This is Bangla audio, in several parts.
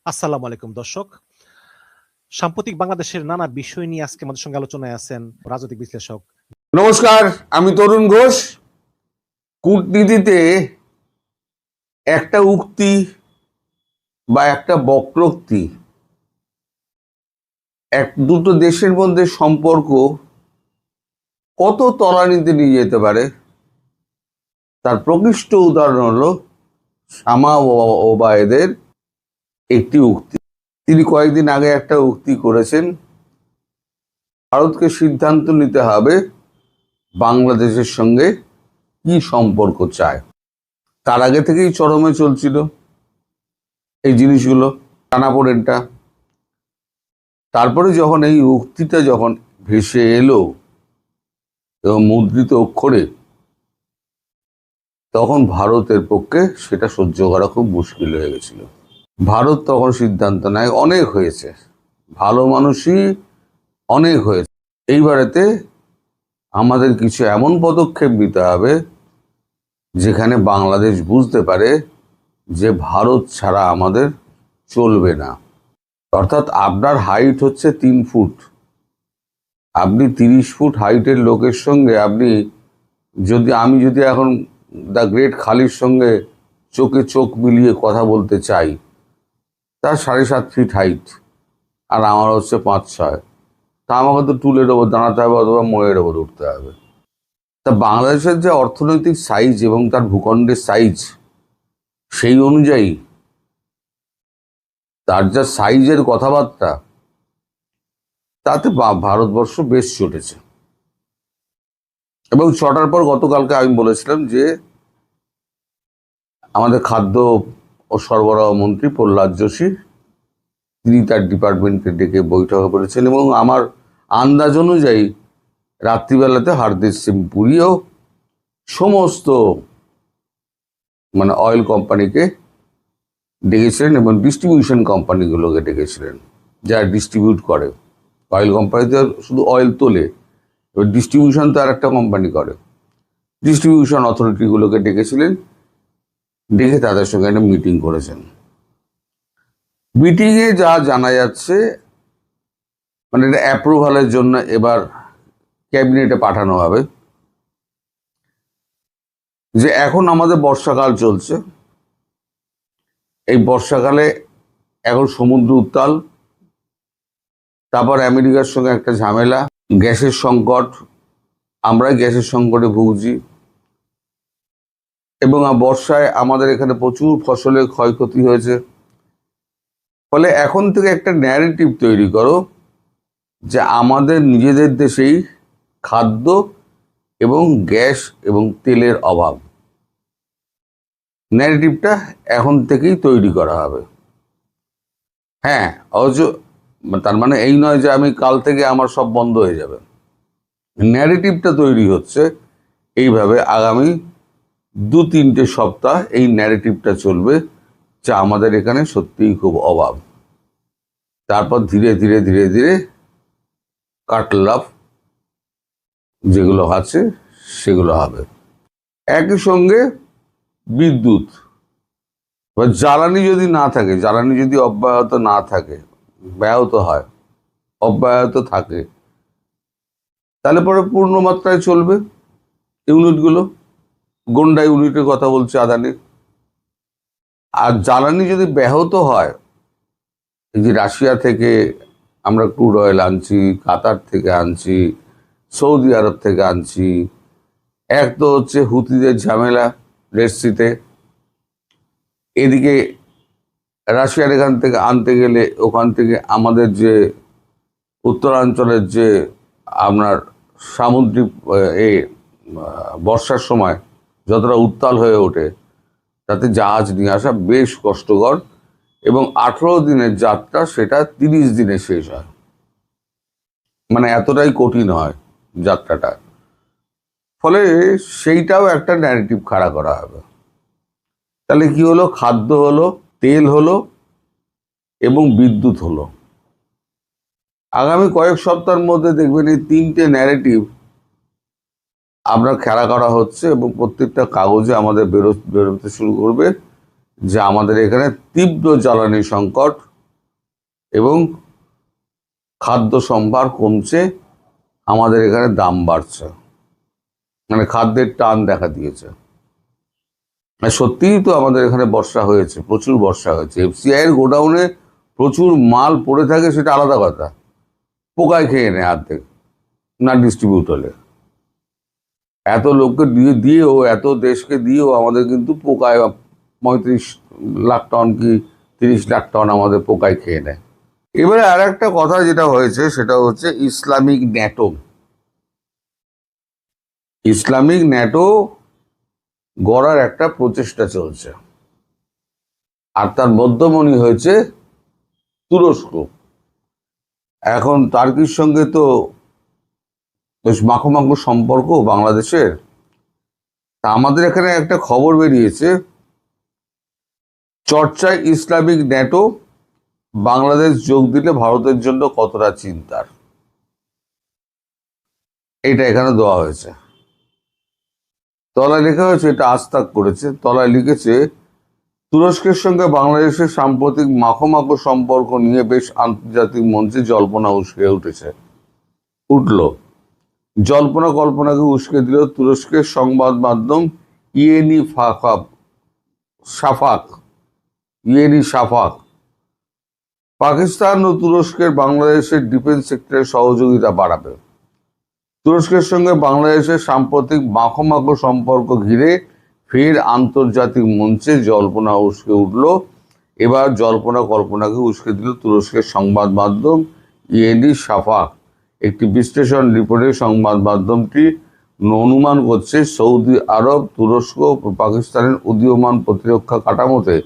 আসসালামু আলাইকুম দর্শক। সাম্প্রতিক বাংলাদেশের নানা বিষয় নিয়ে আজকে আমাদের সঙ্গে আলোচনায় আছেন রাজনৈতিক বিশ্লেষক। নমস্কার, আমি তরুণ ঘোষ। কূটনীতিতে একটা উক্তি বা একটা বক্রোক্তি দুটো দেশের মধ্যে সম্পর্ক কত তলানিতে নিয়ে যেতে পারে তার প্রকৃষ্ট উদাহরণ হলো শামা ওবায়েদের একটি উক্তি। তিনি কয়েকদিন আগে একটা উক্তি করেছেন, ভারতকে সিদ্ধান্ত নিতে হবে বাংলাদেশের সঙ্গে কি সম্পর্ক চায়। তার আগে থেকেই চরমে চলছিল এই জিনিসগুলো, টানাপোড়েনটা। তারপরে যখন এই উক্তিটা যখন ভেসে এলো এবং মুদ্রিত অক্ষরে, তখন ভারতের পক্ষে সেটা সহ্য করা খুব মুশকিল হয়ে গেছিল। ভারত তখন সিদ্ধান্ত নেয়, অনেক হয়েছে, ভালো মানুষই অনেক হয়েছে, এইবারেতে আমাদের কিছু এমন পদক্ষেপ নিতে হবে যেখানে বাংলাদেশ বুঝতে পারে যে ভারত ছাড়া আমাদের চলবে না। অর্থাৎ আপনার হাইট হচ্ছে 3 ফুট, আপনি 30 ফুট হাইটের লোকের সঙ্গে আমি যদি এখন দ্য গ্রেট খালির সঙ্গে চোখে চোখ মিলিয়ে কথা বলতে চাই, তার 7.5 ফিট হাইট আর আমার হচ্ছে 5-6, তা আমাকে তো টুলের ওপর দাঁড়াতে হবে অথবা ময়ের ওপর উঠতে হবে। তা বাংলাদেশের যে অর্থনৈতিক সাইজ এবং তার ভূখণ্ডের সাইজ, সেই অনুযায়ী তার যা সাইজের কথাবার্তা, তাতে ভারতবর্ষ বেশ চটেছে। এবং চটার পর গতকালকে আমি বলেছিলাম যে আমাদের খাদ্য ও সরবরাহ মন্ত্রী প্রহ্লাদ যোশী, তিনি তার ডিপার্টমেন্টকে ডেকে বৈঠকে করেছেন এবং আমার আন্দাজ অনুযায়ী রাত্রিবেলাতে হরদীপ সিং পুরীও সমস্ত অয়েল কোম্পানিকে ডেকেছিলেন এবং ডিস্ট্রিবিউশন কোম্পানিগুলোকে ডেকেছিলেন, যারা ডিস্ট্রিবিউট করে। অয়েল কোম্পানিতে শুধু অয়েল তোলে, এবার ডিস্ট্রিবিউশন তো আর একটা কোম্পানি করে। ডিস্ট্রিবিউশন অথরিটিগুলোকে ডেকেছিলেন, ডেকে তাদের সঙ্গে একটা মিটিং করেছেন। মিটিংয়ে যা জানা যাচ্ছে, এটা অ্যাপ্রুভালের জন্য এবার ক্যাবিনেটে পাঠানো হবে যে এখন আমাদের বর্ষাকাল চলছে, এই বর্ষাকালে এখন সমুদ্র উত্তাল, তারপর আমেরিকার সঙ্গে একটা ঝামেলা, গ্যাসের সংকট, আমরা গ্যাসের সংকটে ভুগছি, এবং বর্ষায় আমাদের এখানে প্রচুর ফসলের ক্ষয়ক্ষতি হয়েছে। ফলে এখন থেকে একটা ন্যারেটিভ তৈরি করো যে আমাদের নিজেদের দেশেই খাদ্য এবং গ্যাস এবং তেলের অভাব। ন্যারেটিভটা এখন থেকেই তৈরি করা হবে। হ্যাঁ, অথচ তার মানে এই নয় যে আমি কাল থেকে আমার সব বন্ধ হয়ে যাবে। ন্যারেটিভটা তৈরি হচ্ছে এইভাবে, আগামী 2-3টে সপ্তাহ এই ন্যারেটিভটা চলবে যা আমাদের এখানে সত্যিই খুব অভাব। তারপর ধীরে ধীরে ধীরে ধীরে কাটল অফ যেগুলো আছে সেগুলো হবে। একই সঙ্গে বিদ্যুৎ বা জ্বালানি যদি না থাকে, জ্বালানি যদি অব্যাহত না থাকে, ব্যাহত হয়, অব্যাহত থাকে, তাহলে পরে পূর্ণ মাত্রায় চলবে ইউনিটগুলো। গন্ডা ইউনিটের কথা বলছে আদানির। আর জ্বালানি যদি ব্যাহত হয়, এই যে রাশিয়া থেকে আমরা ক্রুড অয়েল আনছি, কাতার থেকে আনছি, সৌদি আরব থেকে আনছি, এক তো হচ্ছে হুতিদের ঝামেলা রেড সিতে, এদিকে রাশিয়ার এখান থেকে আনতে গেলে ওখান থেকে আমাদের যে উত্তরাঞ্চলের যে আপনার সামুদ্রিক বর্ষার সময় যতটা উত্তাল হয়ে ওঠে, তাতে জাহাজ নিয়ে আসা বেশ কষ্টকর, এবং 18 দিনের যাত্রা সেটা 30 দিনে শেষ হয়। এতটাই কঠিন হয় যাত্রাটা। ফলে সেইটাও একটা ন্যারেটিভ খাড়া করা হবে। তাহলে কি হলো? খাদ্য হলো, তেল হলো এবং বিদ্যুৎ হলো। আগামী কয়েক সপ্তাহের মধ্যে দেখবেন এই 3টে ন্যারেটিভ আপনার খেলা করা হচ্ছে এবং প্রত্যেকটা কাগজে আমাদের বেরোতে শুরু করবে যে আমাদের এখানে তীব্র জ্বালানি সংকট, এবং খাদ্য সম্ভার কমছে, আমাদের এখানে দাম বাড়ছে, মানে খাদ্যের টান দেখা দিয়েছে। আর সত্যিই তো আমাদের এখানে বর্ষা হয়েছে, প্রচুর বর্ষা হয়েছে। এফসিআই এর গোডাউনে প্রচুর মাল পড়ে থাকে, সেটা আলাদা কথা, পোকায় খেয়ে নেয় অর্ধেক, না ডিস্ট্রিবিউট হলে। এত লোককে দিয়েও, এত দেশকে দিয়েও আমাদের কিন্তু পোকায় 35 লাখ টন কি 30 লাখ টন আমাদের পোকায় খেয়ে নেয়। এবারে আর একটা কথা যেটা হয়েছে সেটা হচ্ছে ইসলামিক ন্যাটো। ইসলামিক ন্যাটো গড়ার একটা প্রচেষ্টা চলছে, আর তার মধ্যমণি হয়েছে তুরস্ক। এখন টার্কির সঙ্গে তো বেশ মাখো সম্পর্ক বাংলাদেশের। তা আমাদের এখানে একটা খবর বেরিয়েছে, চর্চায় ইসলামিক ন্যাটো, বাংলাদেশ যোগ দিলে ভারতের জন্য কতটা চিন্তার, এটা এখানে দেওয়া হয়েছে। তলায় লেখা হয়েছে, এটা আস্তাক করেছে, তলায় লিখেছে, তুরস্কের সঙ্গে বাংলাদেশের সাম্প্রতিক মাখো সম্পর্ক নিয়ে বেশ আন্তর্জাতিক মঞ্চে জল্পনা উঠল। জল্পনা কল্পনাকে উস্কে দিল তুরস্কের সংবাদ মাধ্যম ইয়েনি শাফাক। পাকিস্তান ও তুরস্কের বাংলাদেশের ডিফেন্স সেক্টরে সহযোগিতা বাড়াবে। তুরস্কের সঙ্গে বাংলাদেশের সাম্প্রতিক মাখো সম্পর্ক ঘিরে ফের আন্তর্জাতিক মঞ্চে জল্পনা উস্কে উঠল। এবার জল্পনা কল্পনাকে উস্কে দিল তুরস্কের সংবাদ মাধ্যম ইয়েনি শাফাক। একটি বিশ্লেষণ রিপোর্টে সংবাদ মাধ্যমটি অনুমান করছে, সৌদি আরব, তুরস্ক ও পাকিস্তানের উদীয়মান প্রতিরক্ষা কাঠামোতে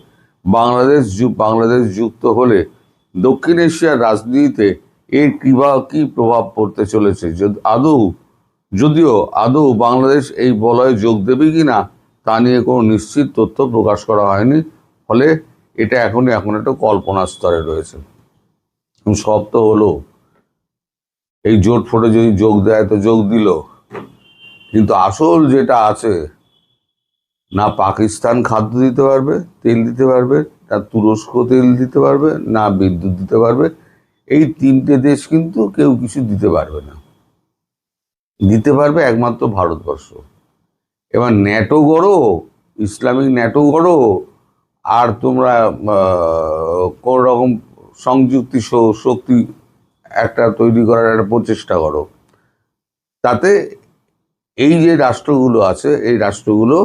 বাংলাদেশ যুক্ত হলে দক্ষিণ এশিয়ার রাজনীতিতে এর কি প্রভাব পড়তে চলেছে, যদিও আদৌ বাংলাদেশ এই বলয়ে যোগ দেবে কিনা তা নিয়ে কোনো নিশ্চিত তথ্য প্রকাশ করা হয়নি। ফলে এটা এখন একটা কল্পনার স্তরে রয়েছে। সব তো হলো, এই জোট ফোটে যদি যোগ দেয় তো যোগ দিল, কিন্তু আসল যেটা আছে, না পাকিস্তান খাদ্য দিতে পারবে, তেল দিতে পারবে, না তুরস্ক তেল দিতে পারবে, না বিদ্যুৎ দিতে পারবে। এই তিনটে দেশ কিন্তু কেউ কিছু দিতে পারবে না, দিতে পারবে একমাত্র ভারতবর্ষ। এবার ন্যাটো গড়ো, ইসলামিক ন্যাটো গড়ো, আর তোমরা কোন রকম সংযুক্তি শক্তি একটা তৈরি করার একটা প্রচেষ্টা করো, তাতে এই যে রাষ্ট্রগুলো আছে, এই রাষ্ট্রগুলো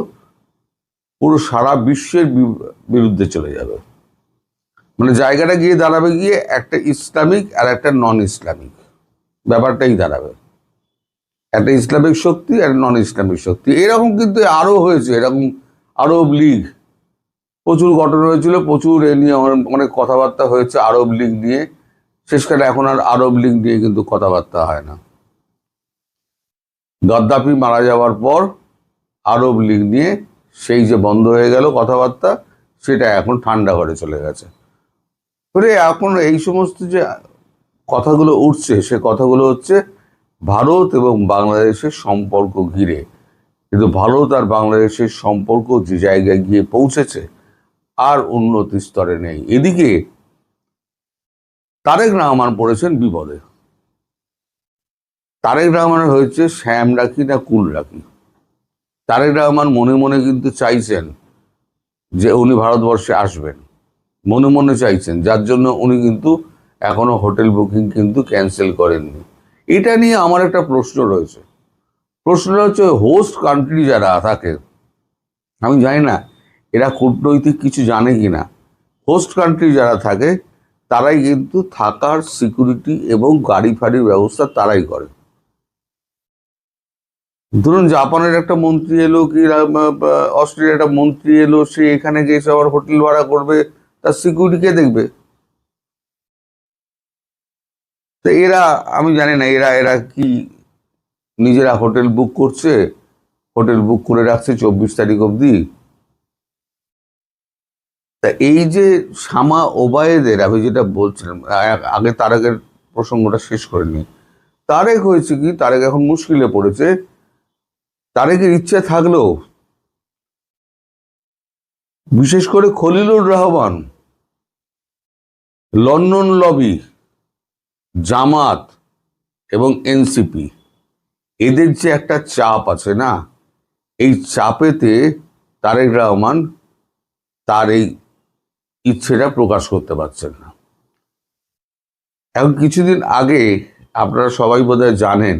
পুরো সারা বিশ্বের বিরুদ্ধে চলে যাবে। মানে জায়গাটা গিয়ে দাঁড়াবে গিয়ে একটা ইসলামিক আর একটা নন ইসলামিক ব্যাপারটাই দাঁড়াবে, একটা ইসলামিক শক্তি আর নন ইসলামিক শক্তি। এরকম কিন্তু আরো হয়েছে, এরকম আরব লীগ প্রচুর গঠন হয়েছিল, প্রচুর এ নিয়ে অনেক কথাবার্তা হয়েছে আরব লীগ নিয়ে। শেষকালে এখন আর আরব লীগ নিয়ে কিন্তু কথাবার্তা হয় না। গাদ্দাফি মারা যাওয়ার পর আরব লীগ নিয়ে সেই যে বন্ধ হয়ে গেল কথাবার্তা, সেটা এখন ঠান্ডা ঘরে চলে গেছে। এখন এই সমস্ত যে কথাগুলো উঠছে, সে কথাগুলো হচ্ছে ভারত এবং বাংলাদেশের সম্পর্ক ঘিরে। কিন্তু ভারত আর বাংলাদেশের সম্পর্ক যে জায়গায় গিয়ে পৌঁছেছে আর উন্নতি স্তরে নেই। এদিকে তারেক রহমান পড়েছেন বিপদে। তারেক রহমানের হয়েছে শ্যাম রাখি না কুল রাখি। তারেক রহমান মনে মনে কিন্তু চাইছেন যে উনি ভারতবর্ষে আসবেন, মনে মনে চাইছেন, যার জন্য উনি কিন্তু এখনো হোটেল বুকিং কিন্তু ক্যান্সেল করেননি। এটা নিয়ে আমার একটা প্রশ্ন রয়েছে। প্রশ্নটা হচ্ছে, হোস্ট কান্ট্রি যারা থাকে, আমি জানি না এরা কূটনৈতিক কিছু জানে কিনা, হোস্ট কান্ট্রি যারা থাকে তারাই কিন্তু থাকার সিকিউরিটি এবং গাড়ি ফাড়ির ব্যবস্থা তারাই করে। ধরুন জাপানের একটা মন্ত্রী এলো, কি অস্ট্রেলিয়ার একটা মন্ত্রী এলো, সে এখানে গিয়ে আবার হোটেল ভাড়া করবে, তার সিকিউরিটি কে দেখবে? তো এরা, আমি জানি না এরা কি নিজেরা হোটেল বুক করছে, হোটেল বুক করে রাখছে 24 তারিখ অবধি। তা এই যে শামা ওবায়েদের, আমি যেটা বলছিলাম আগে, তারেকের প্রসঙ্গটা শেষ করে নি। তারেক হয়েছে কি, তারেক এখন মুশকিলে পড়েছে। তারেকের ইচ্ছে থাকলেও, বিশেষ করে খলিলুর রহমান লন্ডন লবি, জামাত এবং এনসিপি, এদের যে একটা চাপ আছে না, এই চাপেতে তারেক রহমান তার এই ইচ্ছেটা প্রকাশ করতে পারছেন না। এখন কিছুদিন আগে আপনারা সবাই বোধহয় জানেন,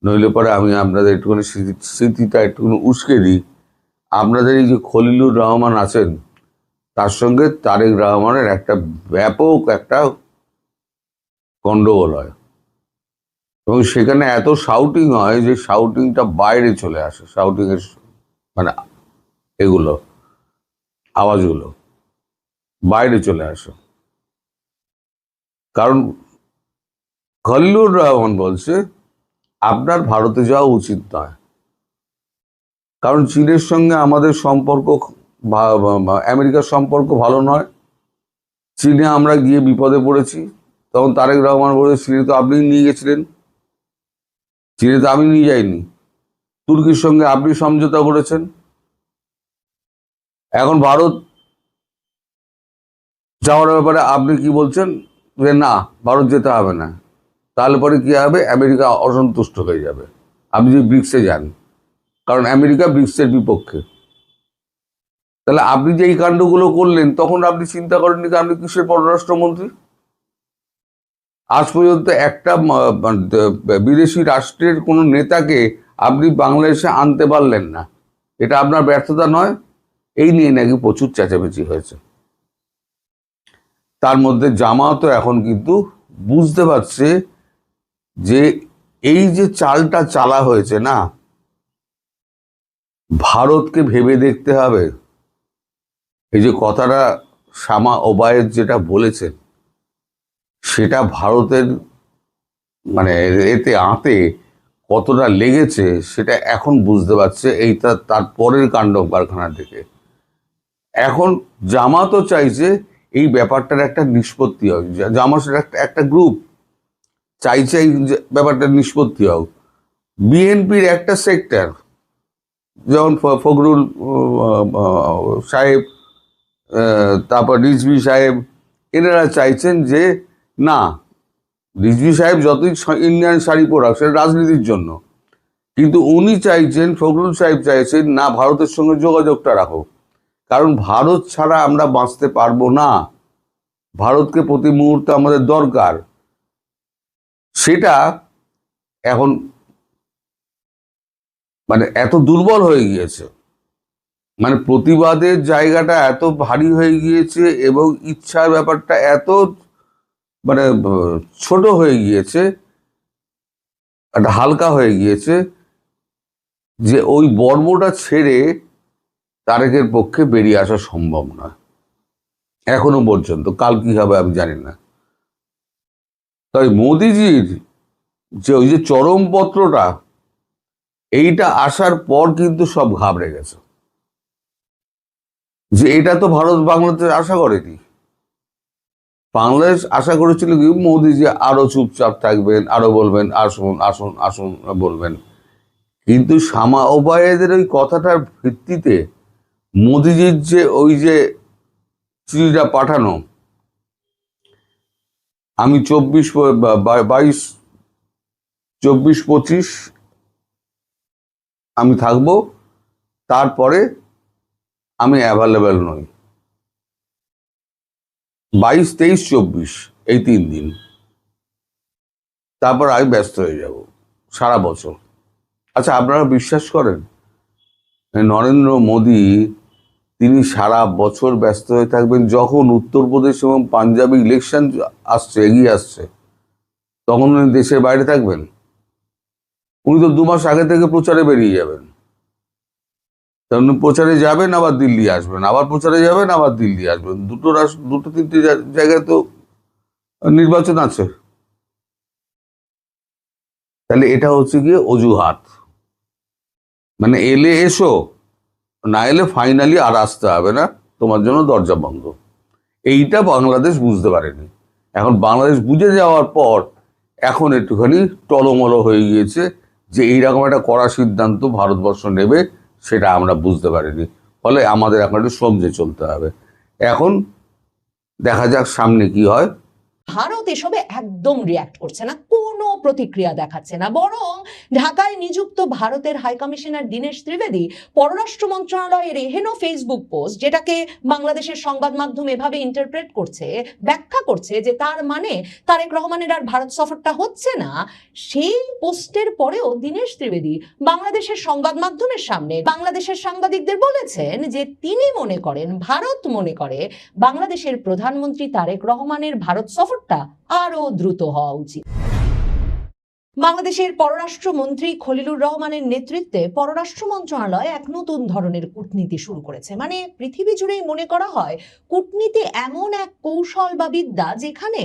নইলে পরে আমি আপনাদের একটুখানি স্মৃতিটা একটুখানি উস্কে দিই। আপনাদের এই যে খলিলুর রহমান আছেন, তার সঙ্গে তারেক রহমানের একটা ব্যাপক একটা গন্ডগোল হয়, এবং সেখানে এত শাউটিং হয় যে শাউটিংটা বাইরে চলে আসে, শাউটিং এর মানে এগুলো আওয়াজগুলো বাইরে চলে আসে। কারণ খলিলুর রহমান বলছে আপনার ভারতে যাওয়া উচিত নয়, কারণ চীনের সঙ্গে আমাদের সম্পর্ক, আমেরিকার সম্পর্ক ভালো নয়। চীনে আমরা গিয়ে বিপদে পড়েছি। তখন তারেক রহমান বলে, চীনে তো আপনি নিয়ে গেছিলেন, চীনে তো আমি নিয়ে যাইনি, তুর্কির সঙ্গে আপনি সমঝোতা করেছেন। এখন ভারত যাওয়ার ব্যাপারে আপনি কি বলছেন যে না, ভারত যেতে হবে না। তাহলে পরে কি হবে, আমেরিকা অসন্তুষ্ট হয়ে যাবে আপনি যদি ব্রিক্সে যান, কারণ আমেরিকা ব্রিক্সের বিপক্ষে। তাহলে আপনি যে এই কাণ্ডগুলো করলেন, তখন আপনি চিন্তা করেননি যে আপনি কিসের পররাষ্ট্রমন্ত্রী? আজ পর্যন্ত একটা বিদেশি রাষ্ট্রের কোনো নেতাকে আপনি বাংলাদেশে আনতে পারলেন না, এটা আপনার ব্যর্থতা নয়? এই নিয়ে নাকি প্রচুর চেঁচামেচি হয়েছে। তার মধ্যে জামাতও এখন কিন্তু বুঝতে পারছে যে এই যে চালটা চালা হয়েছে না, ভারতকে ভেবে দেখতে হবে। এই যে কথাটা শামা ওবায়েদ যেটা বলেছেন, সেটা ভারতের মানে এতে আঁতে কতটা লেগেছে সেটা এখন বুঝতে পারছে। এইটা তার পরের কাণ্ড কারখানা থেকে। এখন জামাতও চাইছে এই ব্যাপারটার একটা নিষ্পত্তি হোক। জামাত একটা গ্রুপ চাইছে এই ব্যাপারটার নিষ্পত্তি হোক। বিএনপির একটা সেক্টর, যেমন ফখরুল সাহেব, তারপর রিজভী সাহেব, এনারা চাইছেন যে না, রিজভী সাহেব যতই ইন্ডিয়ান শাড়ি পরাক, সেটা রাজনীতির জন্য, কিন্তু উনি চাইছেন, ফখরুল সাহেব চাইছেন না, ভারতের সঙ্গে যোগাযোগটা রাখো, কারণ ভারত ছাড়া আমরা বাঁচতে পারবো না, ভারতকে প্রতি মুহূর্তে আমাদের দরকার। সেটা এখন মানে এত দুর্বল হয়ে গিয়েছে, মানে প্রতিবাদের জায়গাটা এত ভারী হয়ে গিয়েছে, এবং ইচ্ছার ব্যাপারটা এত মানে ছোট হয়ে গিয়েছে, একটা হালকা হয়ে গিয়েছে, যে ওই বর্বটা ছেড়ে তারেকের পক্ষে বেরিয়ে আসা সম্ভব নয় এখনো পর্যন্ত। কাল কি হবে আমি জানি না। তাই মোদিজির যে ওই যে চরমপত্রটা, এইটা আসার পর কিন্তু সব ঘাবড়ে গেছে, যে এটা তো ভারত বাংলাদেশ আশা করেনি। বাংলাদেশ আশা করেছিল কি মোদিজি আরো চুপচাপ থাকবেন, আরো বলবেন আসুন আসুন আসুন বলবেন, কিন্তু শামা ওবায়েদের ওই কথাটার ভিত্তিতে মোদিজির যে ওই যে চিঠিটা পাঠানো, আমি 24-25 আমি থাকবো, তারপরে আমি অ্যাভেলেবেল নই, 22-23-24 এই 3 দিন, তারপর আমি ব্যস্ত হয়ে যাব সারা বছর। আচ্ছা, আপনারা বিশ্বাস করেন নরেন্দ্র মোদী তিনি সারা বছর ব্যস্ত হয়ে থাকবেন? যখন উত্তরপ্রদেশ এবং পাঞ্জাবে ইলেকশন আসছে, এগিয়ে আসছে, তখন উনি দেশের বাইরে থাকবেন? উনি তো 2 মাস আগে থেকে প্রচারে বেরিয়ে যাবেন। উনি প্রচারে যাবেন, আবার দিল্লি আসবেন, আবার প্রচারে যাবেন, আবার দিল্লি আসবেন। দুটো তিনটে জায়গায় তো নির্বাচন আছে। তাহলে এটা হচ্ছে গিয়ে অজুহাত, মানে এলে এসো, না এলে ফাইনালি আর আসতে হবে না, তোমার জন্য দরজা বন্ধ। এইটা বাংলাদেশ বুঝতে পারেনি। এখন বাংলাদেশ বুঝে যাওয়ার পর এখন একটুখানি টলমলো হয়ে গিয়েছে, যে এইরকম একটা কড়া সিদ্ধান্ত ভারতবর্ষ নেবে সেটা আমরা বুঝতে পারিনি, ফলে আমাদের এখন একটু সমঝে চলতে হবে। এখন দেখা যাক সামনে কি হয়। ভারত এসবে একদম রিয়াক্ট করছে না, কোনো প্রতিক্রিয়া দেখাচ্ছে না, বরং ঢাকায় নিযুক্ত ভারতের হাই কমিশনার দীনেশ ত্রিবেদী পররাষ্ট্র মন্ত্রণালয়ের এহেন ফেসবুক পোস্ট, যেটাকে বাংলাদেশের সংবাদ মাধ্যম এভাবে ইন্টারপ্রেট করছে, ব্যাখ্যা করছে যে তার মানে তারেক রহমানের আর ভারত সফরটা হচ্ছে না, সেই পোস্টের পরেও দীনেশ ত্রিবেদী বাংলাদেশের সংবাদ মাধ্যমের সামনে বাংলাদেশের সাংবাদিকদের বলেছেন যে তিনি মনে করেন, ভারত মনে করে বাংলাদেশের প্রধানমন্ত্রী তারেক রহমানের ভারত সফরটা আরো দ্রুত হওয়া উচিত। বাংলাদেশের পররাষ্ট্রমন্ত্রী খলিলুর রহমানের নেতৃত্বে পররাষ্ট্র মন্ত্রণালয় এক নতুন ধরনের কূটনীতি শুরু করেছে। মানে পৃথিবী জুড়েই মনে করা হয় কূটনীতি এমন এক কৌশল বা বিদ্যা যেখানে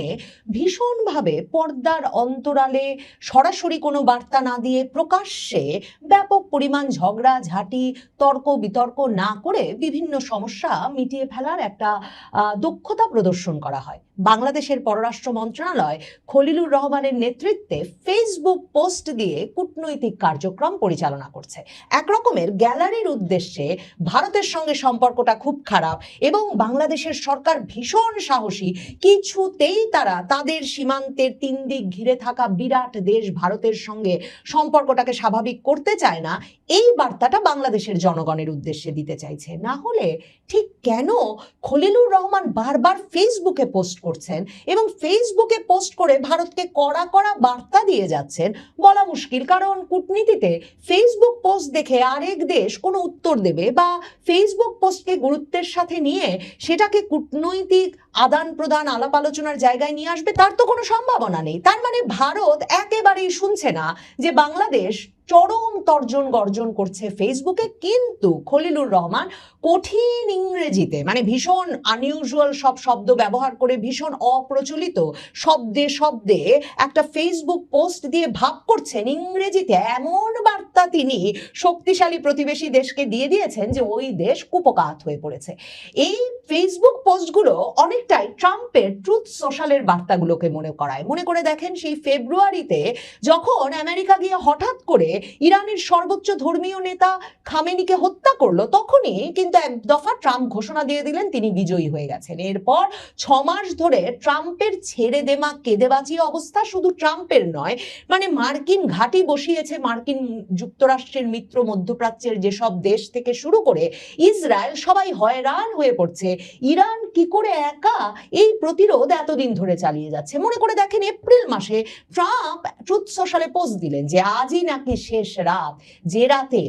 ভীষণভাবে পর্দার অন্তরালে সরাসরি কোনো বার্তা না দিয়ে প্রকাশ্যে ব্যাপক পরিমাণ ঝগড়া ঝাঁটি তর্ক বিতর্ক না করে বিভিন্ন সমস্যা মিটিয়ে ফেলার একটা দক্ষতা প্রদর্শন করা হয়। বাংলাদেশের পররাষ্ট্র মন্ত্রণালয় খলিলুর রহমানের নেতৃত্বে ফেসবুক পোস্ট দিয়ে কূটনৈতিক কার্যক্রম পরিচালনা করছে। একরকমের গ্যালারির উদ্দেশ্যে ভারতের সঙ্গে সম্পর্কটা খুব খারাপ এবং বাংলাদেশের সরকার ভীষণ সাহসী, কিছুতেই তারা তাদের সীমান্তের 3 দিক ঘিরে থাকা বিরাট দেশ ভারতের সঙ্গে সম্পর্কটাকে স্বাভাবিক করতে চায় না, এই বার্তাটা বাংলাদেশের জনগণের উদ্দেশ্যে দিতে চাইছে। না হলে ঠিক কেন খলিলুর রহমান বারবার ফেসবুকে পোস্ট করছেন এবং ফেসবুকে পোস্ট করে ভারতকে কড়া কড়া বার্তা দিয়ে যাচ্ছেন বলা মুশকিল। কারণ কূটনীতিতে ফেসবুক পোস্ট দেখে আরেক দেশ কোনো উত্তর দেবে বা ফেসবুক পোস্টকে গুরুত্বের সাথে নিয়ে সেটাকে কূটনৈতিক আদান প্রদান আলাপ আলোচনার জায়গায় নিয়ে আসবে, তার তো কোনো সম্ভাবনা নেই। তার মানে ভারত একেবারেই শুনছে না যে বাংলাদেশ চরম তর্জন গর্জন করছে ফেসবুকে, কিন্তু খলিলুর রহমান কঠিন ইংরেজিতে, মানে ভীষণ আনইউজুয়াল সব শব্দ ব্যবহার করে ভীষণ অপ্রচলিত শব্দে শব্দে একটা ফেসবুক পোস্ট দিয়ে ভাব করছেন ইংরেজিতে এমন বার্তা তিনি শক্তিশালী প্রতিবেশী দেশকে দিয়ে দিয়েছেন যে ওই দেশ কুপকাত হয়ে পড়েছে। এই ফেসবুক পোস্টগুলো অনেকটাই ট্রাম্পের ট্রুথ সোশ্যালের বার্তাগুলোকে মনে করায়। মনে করে দেখেন, সেই ফেব্রুয়ারিতে যখন আমেরিকা গিয়ে হঠাৎ করে ইরানের সর্বোচ্চ ধর্মীয় নেতা খামেনিকে হত্যা করলো, তখনই কিন্তু এক দফা ট্রাম্প ঘোষণা দিয়ে দিলেন তিনি বিজয়ী হয়ে গেছেন। এরপর 6 মাস ধরে ট্রাম্পের ছেড়ে দেমা কেঁদে বাঁচিয়ে অবস্থা শুধু ট্রাম্পের নয়, মানে মার্কিন ঘাঁটি বসিয়েছে মার্কিন যুক্তরাষ্ট্রের মিত্র মধ্যপ্রাচ্যের যেসব দেশ থেকে শুরু করে ইসরায়েল, সবাই হয়রান হয়ে পড়ছে ইরান কি করে একা এই প্রতিরোধ এতদিন ধরে চালিয়ে যাচ্ছে। মনে করে দেখেন, এপ্রিল মাসে ট্রাম্প ট্রুথ সোশ্যালে পোস্ট দিলেন যে আজই নাকি শেষ রাত, যে রাতে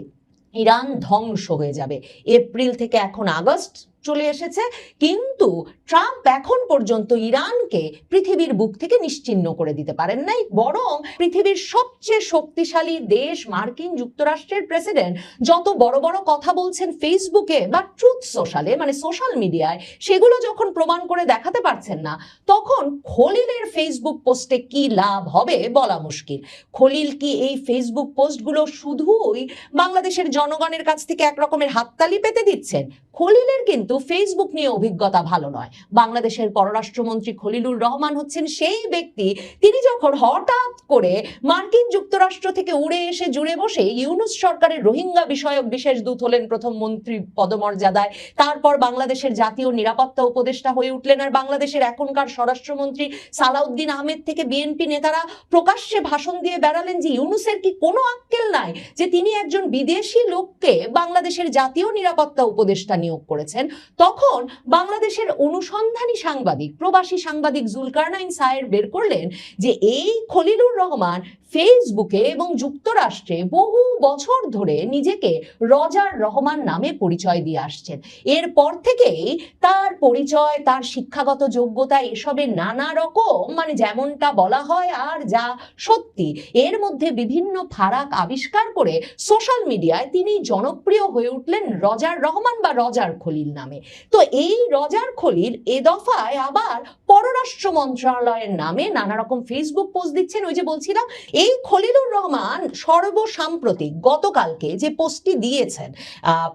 ইরান ধ্বংস হয়ে যাবে। এপ্রিল থেকে এখন আগস্ট চলে এসেছে, কিন্তু ট্রাম্প এখন পর্যন্ত ইরানকে পৃথিবীর বুক থেকে নিশ্চিহ্ন করে দিতে পারেন নাই, বরং পৃথিবীর সবচেয়ে শক্তিশালী দেশ মার্কিন যুক্তরাষ্ট্রের প্রেসিডেন্ট যত বড় বড় কথা বলছেন ফেসবুকে বা ট্রুথ সোশ্যালে, মানে সোশ্যাল মিডিয়ায়, সেগুলো যখন প্রমাণ করে দেখাতে পারছেন না, তখন খলিলের ফেসবুক পোস্টে কি লাভ হবে বলা মুশকিল। খলিল কি এই ফেসবুক পোস্টগুলো শুধুই বাংলাদেশের জনগণের কাছ থেকে একরকমের হাততালি পেতে দিচ্ছেন? খলিলের কিন্তু ফেসবুক নিয়ে অভিজ্ঞতা ভালো নয়। বাংলাদেশের পররাষ্ট্রমন্ত্রী খলিলুর রহমান হচ্ছেন সেই ব্যক্তি, তিনি যখন হঠাৎ করে মার্কিন যুক্তরাষ্ট্র থেকে উড়ে এসে জুড়ে বসে ইউনূস সরকারের রোহিঙ্গা বিষয়ক বিশেষ দূত হলেন প্রথম মন্ত্রী পদমর্যাদায়, তারপর বাংলাদেশের জাতীয় নিরাপত্তা উপদেষ্টা হয়ে উঠলেন, আর বাংলাদেশের এখনকার স্বরাষ্ট্রমন্ত্রী সালাউদ্দিন আহমেদ থেকে বিএনপি নেতারা প্রকাশ্যে ভাষণ দিয়ে বেড়ালেন যে ইউনূসের কি কোনো আক্কেল নাই যে তিনি একজন বিদেশি লোককে বাংলাদেশের জাতীয় নিরাপত্তা উপদেষ্টা নিয়োগ করেছেন। তখন বাংলাদেশের অনুসন্ধানী সাংবাদিক, প্রবাসী সাংবাদিক জুলকারনাইন সায়ের বের করলেন যে এই খলিলুর রহমান ফেসবুকে এবং যুক্তরাষ্ট্রে বহু বছর ধরে নিজেকে রজার রহমান নামে পরিচয় দিয়ে আসছেন। এরপর থেকেই তার পরিচয়, তার শিক্ষাগত যোগ্যতা, এসবে নানা রকম, মানে যেমনটা বলা হয় আর যা সত্যি, এর মধ্যে বিভিন্ন ফারাক আবিষ্কার করে সোশ্যাল মিডিয়ায় তিনি জনপ্রিয় হয়ে উঠলেন রজার রহমান বা রজার খলিল নামে। তো এই রজার খলিল এ দফায় আবার পররাষ্ট্র মন্ত্রণালয়ের নামে নানা রকম ফেসবুক পোস্ট দিচ্ছেন। ওই যে বলছিলাম, এই খলিলুর রহমান সর্বসাম্প্রতিক গতকালকে যে পোস্টটি দিয়েছেন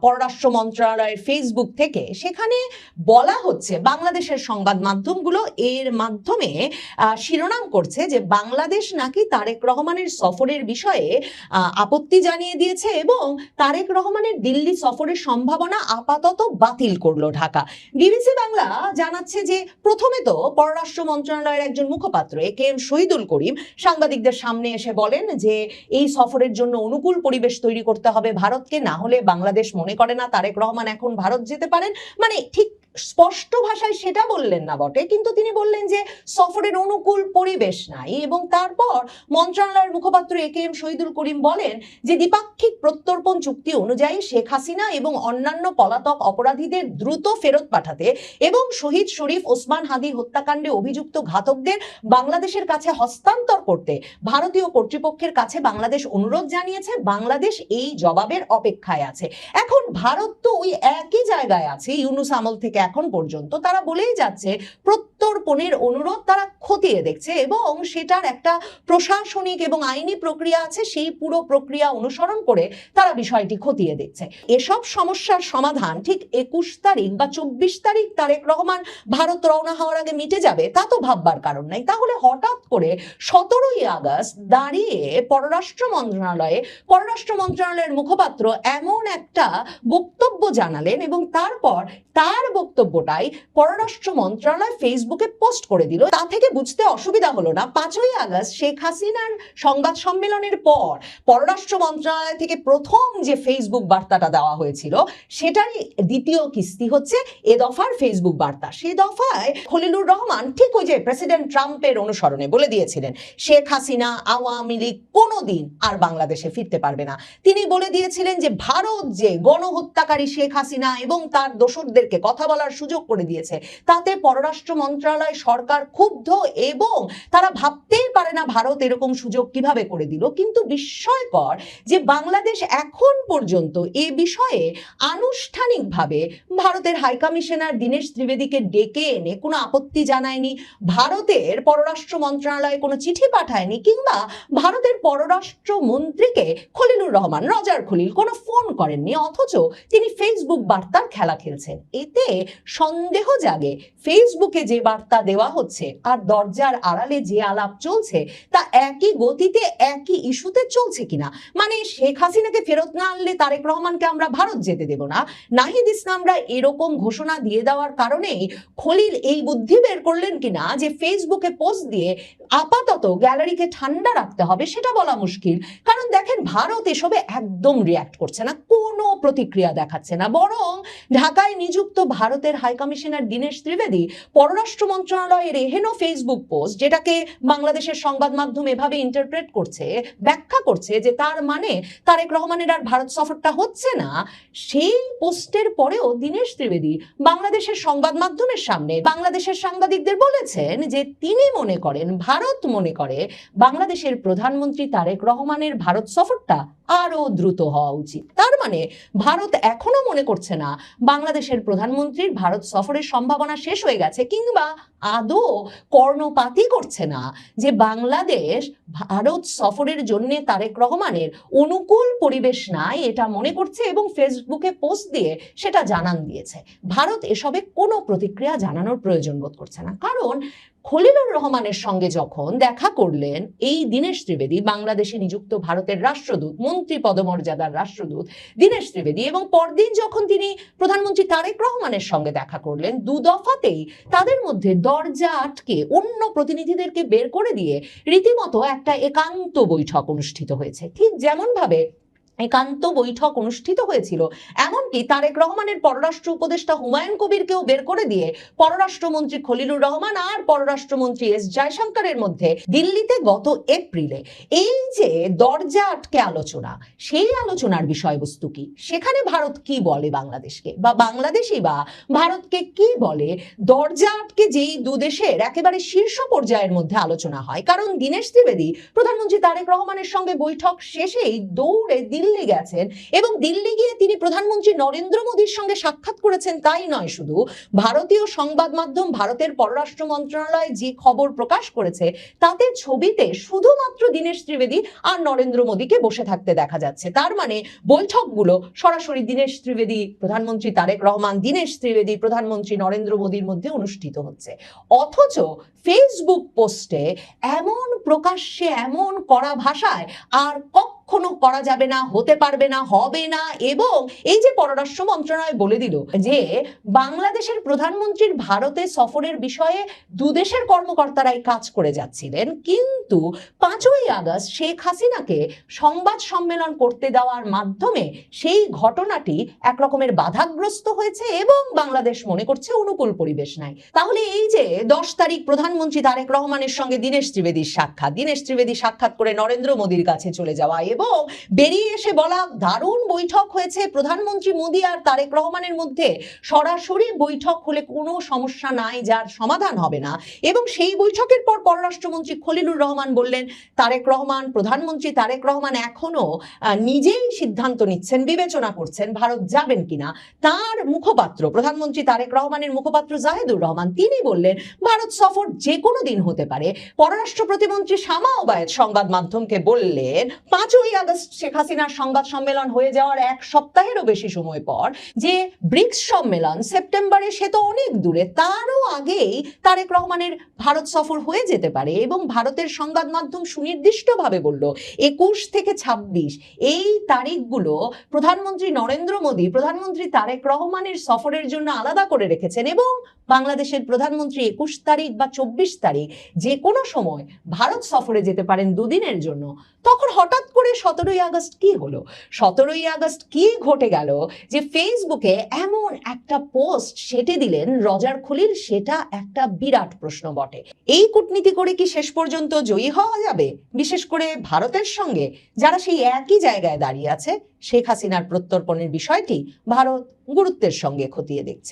পররাষ্ট্র মন্ত্রণালয়ের ফেসবুক থেকে, সেখানে বলা হচ্ছে বাংলাদেশের সংবাদ মাধ্যমগুলো এর মাধ্যমে শিরোনাম করছে যে বাংলাদেশ নাকি তারেক রহমানের সফরের বিষয়ে আপত্তি জানিয়ে দিয়েছে এবং তারেক রহমানের দিল্লি সফরের সম্ভাবনা আপাতত বাতিল করলো ঢাকা। বিবিসি বাংলা জানাচ্ছে যে প্রথমে তো পররাষ্ট্র মন্ত্রণালয়ের একজন মুখপাত্র AKM শহীদুল করিম সাংবাদিকদের সামনে এসে বলেন যে এই সফরের জন্য অনুকূল পরিবেশ তৈরি করতে হবে ভারতকে, না হলে বাংলাদেশ মনে করে না তারেক রহমান এখন ভারত যেতে পারেন। মানে ঠিক স্পষ্ট ভাষায় সেটা বললেন না বটে, কিন্তু তিনি বললেন যে সফরের অনুকূল পরিবেশ নাই। এবং তারপর মন্ত্রণালয়ের মুখপাত্র AKM শহীদুল করিম বলেন যে দ্বিপাক্ষিক প্রত্যর্পণ চুক্তি অনুযায়ী শেখ হাসিনা এবং অন্যান্য পলাতক অপরাধীদের দ্রুত ফেরত পাঠাতে এবং শহীদ শরীফ ওসমান হাদি হত্যাকাণ্ডে অভিযুক্ত ঘাতকদের বাংলাদেশের কাছে হস্তান্তর করতে ভারতীয় কর্তৃপক্ষের কাছে বাংলাদেশ অনুরোধ জানিয়েছে। বাংলাদেশ এই জবাবের অপেক্ষায় আছে। এখন ভারত তো ওই একই জায়গায় আছে ইউনূস আমল থেকে এখন পর্যন্ত, তারা বলেই যাচ্ছে প্রত্যর্পণের অনুরোধ তারা খতিয়ে দেখছে এবং সেটার একটা প্রশাসনিক এবং আইনি প্রক্রিয়া আছে, সেই পুরো প্রক্রিয়া অনুসরণ করে তারা বিষয়টি খতিয়ে দেখছে। এসব সমস্যার সমাধান ঠিক 21 তারিখ বা 24 তারিখ তারেক রহমান ভারত রওনা হওয়ার আগে মিটে যাবে তা তো ভাববার কারণ নাই। তাহলে হঠাৎ করে 17ই আগস্ট দাঁড়িয়ে পররাষ্ট্র মন্ত্রণালয়ের মুখপাত্র এমন একটা বক্তব্য জানালেন এবং তারপর তার বক্তব্যটাই পররাষ্ট্র মন্ত্রণালয় ফেসবুকে পোস্ট করে দিল। তা থেকে বুঝতে অসুবিধা হলো না 5ই আগস্ট শেখ হাসিনার সংবাদ সম্মেলনের পর পররাষ্ট্র মন্ত্রণালয় থেকে প্রথম যে ফেসবুক বার্তাটা দেওয়া হয়েছিল সেটারই দ্বিতীয় কিস্তি হচ্ছে এ দফার ফেসবুক বার্তা। সে দফায় খলিলুর রহমান ঠিক ওই যে প্রেসিডেন্ট ট্রাম্পের অনুসরণে বলে দিয়েছিলেন শেখ হাসিনা আওয়ামী লীগ কোনোদিন আর বাংলাদেশে ফিরতে পারবে না। তিনি বলে দিয়েছিলেন যে ভারত যে গণহত্যাকারী শেখ হাসিনা এবং তার দোসরদেরকে কথা বলার সুযোগ করে দিয়েছে, তাতে পররাষ্ট্র মন্ত্রণালয় সরকার ক্ষুব্ধ এবং তারা ভাবতেই পারে না ভারত এরকম সুযোগ কিভাবে করে দিল। কিন্তু বিস্ময়কর যে বাংলাদেশ এখন পর্যন্ত এ বিষয়ে আনুষ্ঠানিকভাবে ভারতের হাইকমিশনার দীনেশ ত্রিবেদীকে ডেকে এনে কোনো আপত্তি জানায়নি, ভারতের পররাষ্ট্র মন্ত্রণালয়ে কোনো চিঠি পাঠায়নি, কিংবা ভারতের পররাষ্ট্র মন্ত্রীকে খলিলুর রহমান রজার খলিল কোনো ফোন করেননি। অথচ তিনি ফেসবুক বার্তার খেলা খেলছেন। এতে সন্দেহ জাগে ফেসবুকে যে বার্তা দেওয়া হচ্ছে আর দরজার আড়ালে যে আলাপ চলছে তা একই গতিতে একই ইস্যুতে চলছে কিনা। মানে শেখ হাসিনাকে ফেরত না আনলে তারেক রহমানকে আমরা ভারত যেতে দেব না, নাহিদ ইসলামরা এরকম ঘোষণা দিয়ে দেওয়ার কারণেই খলিল এই বুদ্ধি বের করলেন কিনা যে ফেসবুকে পোস্ট দিয়ে আপাতত গ্যালারিকে ঠান্ডা রাখতে হবে সেটা বলা মুশকিল। কারণ দেখেন ভারত এসবে একদম রিয়াক্ট করছে না, কোনো প্রতিক্রিয়া দেখাচ্ছে না, বরং ঢাকায় নিযুক্ত ভারতের হাইকমিশনার দীনেশ ত্রিবেদী পররাষ্ট্র মন্ত্রণালয়ের এহেন ফেসবুক পোস্ট, যেটাকে বাংলাদেশের সংবাদ মাধ্যম এভাবে ইন্টারপ্রেট করছে, ব্যাখ্যা করছে যে তার মানে তারেক রহমানের আর ভারত সফরটা হচ্ছে না, সেই পোস্টের পরেও দীনেশ ত্রিবেদী বাংলাদেশের সংবাদ মাধ্যমের সামনে বাংলাদেশের সাংবাদিকদের বলেছেন যে তিনি মনে করেন, ভারত মনে করে বাংলাদেশের প্রধানমন্ত্রী তারেক রহমানের ভারত সফরটা আরো দ্রুত হওয়া উচিত। তার মানে ভারত এখনো মনে করছে না বাংলাদেশের প্রধানমন্ত্রীর ভারত সফরের সম্ভাবনা শেষ হয়ে গেছে, কিংবা আদৌ কর্ণপাতই করছে না যে বাংলাদেশ ভারত সফরের জন্য তারেক রহমানের অনুকূল পরিবেশ নাই এটা মনে করছে এবং ফেসবুকে পোস্ট দিয়ে সেটা জানান দিয়েছে। ভারত এসবে কোনো প্রতিক্রিয়া জানানোর প্রয়োজন বোধ করছে না, কারণ খলিলুর রহমানের সঙ্গে যখন দেখা করলেন এই দীনেশ ত্রিবেদী, বাংলাদেশে নিযুক্ত ভারতের রাষ্ট্রদূত, মন্ত্রী পদমর্যাদার রাষ্ট্রদূত দীনেশ ত্রিবেদী, এবং পরদিন যখন তিনি প্রধানমন্ত্রী তারেক রহমানের সঙ্গে দেখা করলেন, দুদফাতেই তাদের মধ্যে দরজা আটকে অন্য প্রতিনিধিদেরকে বের করে দিয়ে রীতিমতো একটা একান্ত বৈঠক অনুষ্ঠিত হয়েছে। ঠিক যেমন ভাবে একান্ত বৈঠক অনুষ্ঠিত হয়েছিল, এমনকি তারেক রহমানের পররাষ্ট্র উপদেষ্টা হুমায়ুন কবিরকেও বের করে দিয়ে পররাষ্ট্রমন্ত্রী খলিলুর রহমান আর পররাষ্ট্রমন্ত্রী এস জয়শঙ্করের মধ্যে দিল্লিতে গত এপ্রিলে এই যে দরজা আটকে আলোচনা, সেই আলোচনার বিষয়বস্তু কি, সেখানে ভারত কি বলে বাংলাদেশকে, বা বাংলাদেশই বা ভারতকে কি বলে, দরজা আটকে যেই দুদেশের একেবারে শীর্ষ পর্যায়ের মধ্যে আলোচনা হয়। কারণ দীনেশ ত্রিবেদী প্রধানমন্ত্রী তারেক রহমানের সঙ্গে বৈঠক শেষেই দৌড়ে দিল্লি গেছেন এবং দিল্লি গিয়ে তিনি প্রধানমন্ত্রী নরেন্দ্র মোদীর সঙ্গে সাক্ষাৎ করেছেন। তাই নয়, শুধু ভারতীয় সংবাদ মাধ্যম ভারতের পররাষ্ট্র মন্ত্রণালয় যে খবর প্রকাশ করেছে তাতে ছবিতে শুধুমাত্র দীনেশ ত্রিবেদী আর নরেন্দ্র মোদীকে বসে থাকতে দেখা যাচ্ছে। তার মানে বৈঠকগুলো সরাসরি দীনেশ ত্রিবেদী প্রধানমন্ত্রী তারেক রহমান, দীনেশ ত্রিবেদী প্রধানমন্ত্রী নরেন্দ্র মোদীর মধ্যে অনুষ্ঠিত হচ্ছে। অথচ ফেসবুক পোস্টে এমন প্রকাশ্যে এমন কড়া ভাষায় আর কখনো করা যাবে না, হতে পারবে না, হবে না। এবং এই যে পররাষ্ট্র মন্ত্রণালয় বলে দিল যে বাংলাদেশের প্রধানমন্ত্রীর ভারতে সফরের বিষয়ে দুদেশের কর্মকর্তারাই কাজ করে যাচ্ছিলেন, কিন্তু 5ই আগস্ট শেখ হাসিনাকে সংবাদ সম্মেলন করতে দেওয়ার মাধ্যমে সেই ঘটনাটি এক রকমের বাধাগ্রস্ত হয়েছে এবং বাংলাদেশ মনে করছে অনুকূল পরিবেশ নাই। তাহলে এই যে 10 তারিখ প্রধানমন্ত্রী তারেক রহমানের সঙ্গে দীনেশ ত্রিবেদী সাক্ষাৎ করে নরেন্দ্র মোদীর কাছে চলে যাওয়া এবং বেরিয়ে এসে বলা দারুণ বৈঠক হয়েছে প্রধানমন্ত্রী মোদী আর তারেক রহমানের মধ্যে, সরাসরি বৈঠক হলে কোনো সমস্যা নাই যার সমাধান হবে না। এবং সেই বৈঠকের পর পররাষ্ট্রমন্ত্রী খলিলুর রহমান বললেন প্রধানমন্ত্রী তারেক রহমান এখনো নিজেই সিদ্ধান্ত নিচ্ছেন, বিবেচনা করছেন ভারত যাবেন কিনা। তার মুখপাত্র প্রধানমন্ত্রী তারেক রহমানের মুখপাত্র জাহিদুর রহমান তিনি বললেন ভারত সফর যে কোনো দিন হতে পারে। পররাষ্ট্র প্রতিমন্ত্রী শামা ওবায়েদ সংবাদ মাধ্যমকে বললেন 5ই আগস্ট শেখ হাসিনার সংবাদ সম্মেলন হয়ে যাওয়ার এক সপ্তাহেরও বেশি সময় পর যে ব্রিক্স সম্মেলন সেপ্টেম্বরে, সে তো অনেক দূরে, তারও আগেই তারেক রহমানের ভারত সফর হয়ে যেতে পারে। এবং ভারতের সংবাদ মাধ্যম সুনির্দিষ্টভাবে বলল 21 থেকে 26 এই তারিখগুলো প্রধানমন্ত্রী নরেন্দ্র মোদী প্রধানমন্ত্রী তারেক রহমানের সফরের জন্য আলাদা করে রেখেছেন এবং বাংলাদেশের প্রধানমন্ত্রী 21 তারিখ বা 24 তারিখ যে কোনো সময় ভারত সফরে যেতে পারেন দুদিনের জন্য। তখন হঠাৎ করে 17ই আগস্ট কি হলো? 17ই আগস্ট কি ঘটে গেল যে ফেসবুকে এমন একটা পোস্ট সেটে দিলেন রজার খলিল, সেটা একটা বিরাট প্রশ্ন বটে। এই কূটনীতি করে কি শেষ পর্যন্ত জয়ী হওয়া যাবে, বিশেষ করে ভারতের সঙ্গে যারা সেই একই জায়গায় দাঁড়িয়ে আছে? শেখ হাসিনার প্রত্যর্পণের বিষয়টি ভারত গুরুত্বের সঙ্গে খতিয়ে দেখছে।